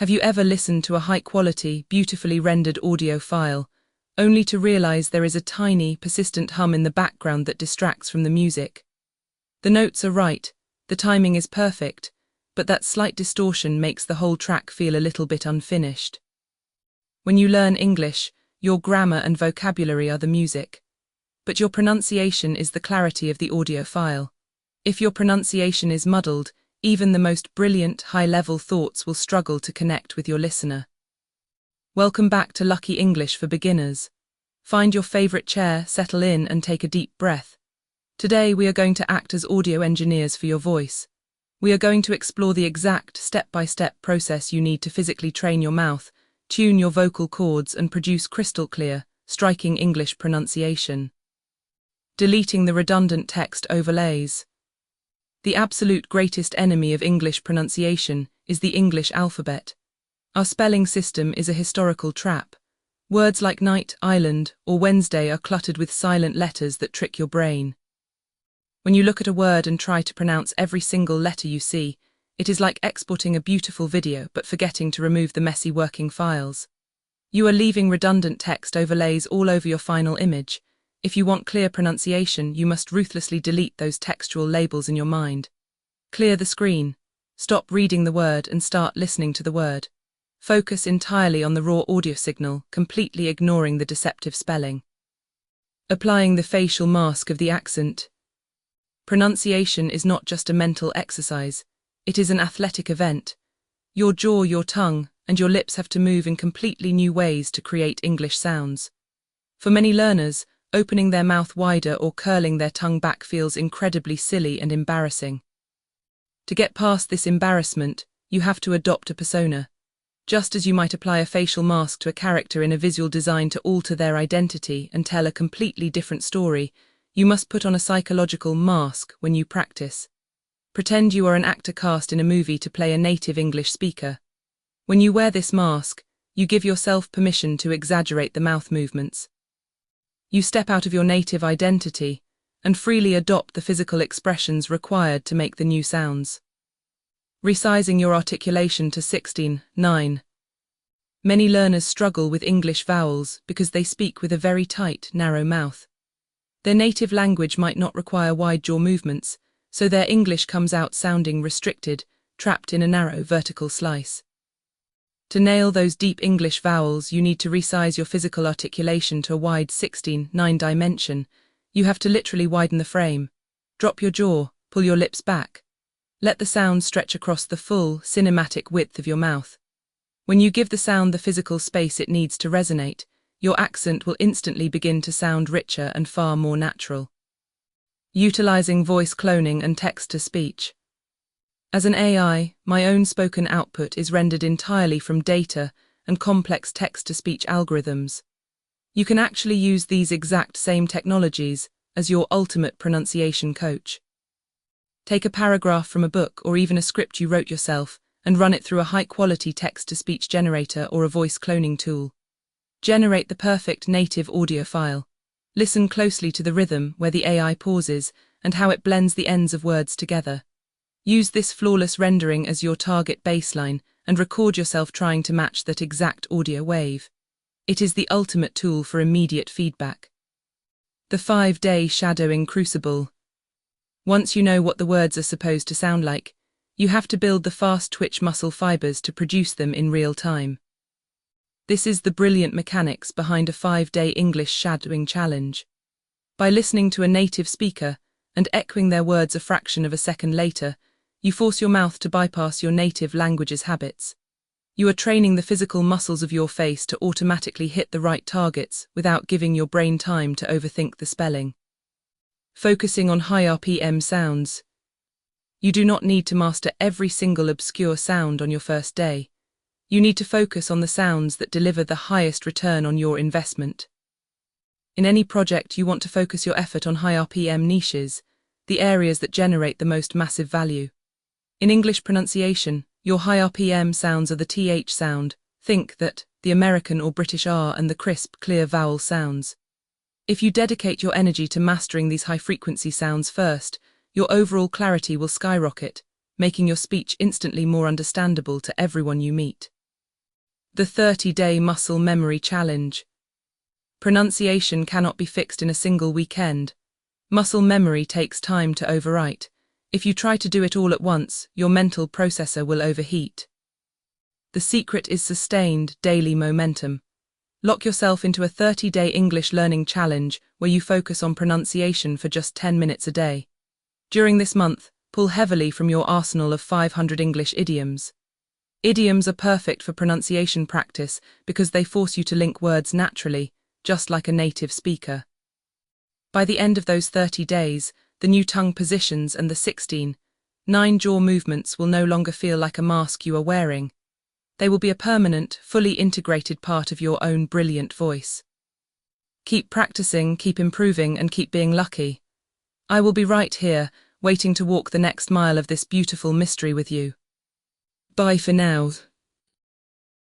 Have you ever listened to a high-quality, beautifully rendered audio file, only to realize there is a tiny, persistent hum in the background that distracts from the music? The notes are right, the timing is perfect, but that slight distortion makes the whole track feel a little bit unfinished. When you learn English, your grammar and vocabulary are the music, but your pronunciation is the clarity of the audio file. If your pronunciation is muddled, even the most brilliant, high-level thoughts will struggle to connect with your listener. Welcome back to Lucky English for Beginners. Find your favorite chair, settle in, and take a deep breath. Today we are going to act as audio engineers for your voice. We are going to explore the exact step-by-step process you need to physically train your mouth, tune your vocal cords, and produce crystal clear, striking English pronunciation. Deleting the redundant text overlays. The absolute greatest enemy of English pronunciation is the English alphabet. Our spelling system is a historical trap. Words like night, island, or Wednesday are cluttered with silent letters that trick your brain. When you look at a word and try to pronounce every single letter you see, it is like exporting a beautiful video but forgetting to remove the messy working files. You are leaving redundant text overlays all over your final image. If you want clear pronunciation, you must ruthlessly delete those textual labels in your mind. Clear the screen. Stop reading the word and start listening to the word. Focus entirely on the raw audio signal, completely ignoring the deceptive spelling. Applying the facial mask of the accent. Pronunciation is not just a mental exercise, it is an athletic event. Your jaw, your tongue, and your lips have to move in completely new ways to create English sounds. For many learners, opening their mouth wider or curling their tongue back feels incredibly silly and embarrassing. To get past this embarrassment, you have to adopt a persona. Just as you might apply a facial mask to a character in a visual design to alter their identity and tell a completely different story, you must put on a psychological mask when you practice. Pretend you are an actor cast in a movie to play a native English speaker. When you wear this mask, you give yourself permission to exaggerate the mouth movements. You step out of your native identity and freely adopt the physical expressions required to make the new sounds. Resizing your articulation to 16:9. Many learners struggle with English vowels because they speak with a very tight, narrow mouth. Their native language might not require wide jaw movements, so their English comes out sounding restricted, trapped in a narrow vertical slice. To nail those deep English vowels, you need to resize your physical articulation to a wide 16:9 dimension. You have to literally widen the frame. Drop your jaw, pull your lips back. Let the sound stretch across the full, cinematic width of your mouth. When you give the sound the physical space it needs to resonate, your accent will instantly begin to sound richer and far more natural. Utilizing voice cloning and text-to-speech. As an AI, my own spoken output is rendered entirely from data and complex text-to-speech algorithms. You can actually use these exact same technologies as your ultimate pronunciation coach. Take a paragraph from a book or even a script you wrote yourself and run it through a high-quality text-to-speech generator or a voice cloning tool. Generate the perfect native audio file. Listen closely to the rhythm where the AI pauses and how it blends the ends of words together. Use this flawless rendering as your target baseline and record yourself trying to match that exact audio wave. It is the ultimate tool for immediate feedback. The 5-day shadowing crucible. Once you know what the words are supposed to sound like, you have to build the fast twitch muscle fibers to produce them in real time. This is the brilliant mechanics behind a 5-day English shadowing challenge. By listening to a native speaker and echoing their words a fraction of a second later, you force your mouth to bypass your native language's habits. You are training the physical muscles of your face to automatically hit the right targets without giving your brain time to overthink the spelling. Focusing on high RPM sounds. You do not need to master every single obscure sound on your first day. You need to focus on the sounds that deliver the highest return on your investment. In any project, you want to focus your effort on high RPM niches, the areas that generate the most massive value. In English pronunciation, your high RPM sounds are the TH sound, think that, the American or British R, and the crisp, clear vowel sounds. If you dedicate your energy to mastering these high-frequency sounds first, your overall clarity will skyrocket, making your speech instantly more understandable to everyone you meet. The 30-Day Muscle Memory Challenge. Pronunciation cannot be fixed in a single weekend. Muscle memory takes time to overwrite. If you try to do it all at once, your mental processor will overheat. The secret is sustained, daily momentum. Lock yourself into a 30-day English learning challenge where you focus on pronunciation for just 10 minutes a day. During this month, pull heavily from your arsenal of 500 English idioms. Idioms are perfect for pronunciation practice because they force you to link words naturally, just like a native speaker. By the end of those 30 days, the new tongue positions and the 16-9 jaw movements will no longer feel like a mask you are wearing. They will be a permanent, fully integrated part of your own brilliant voice. Keep practicing, keep improving, and keep being lucky. I will be right here, waiting to walk the next mile of this beautiful mystery with you. Bye for now.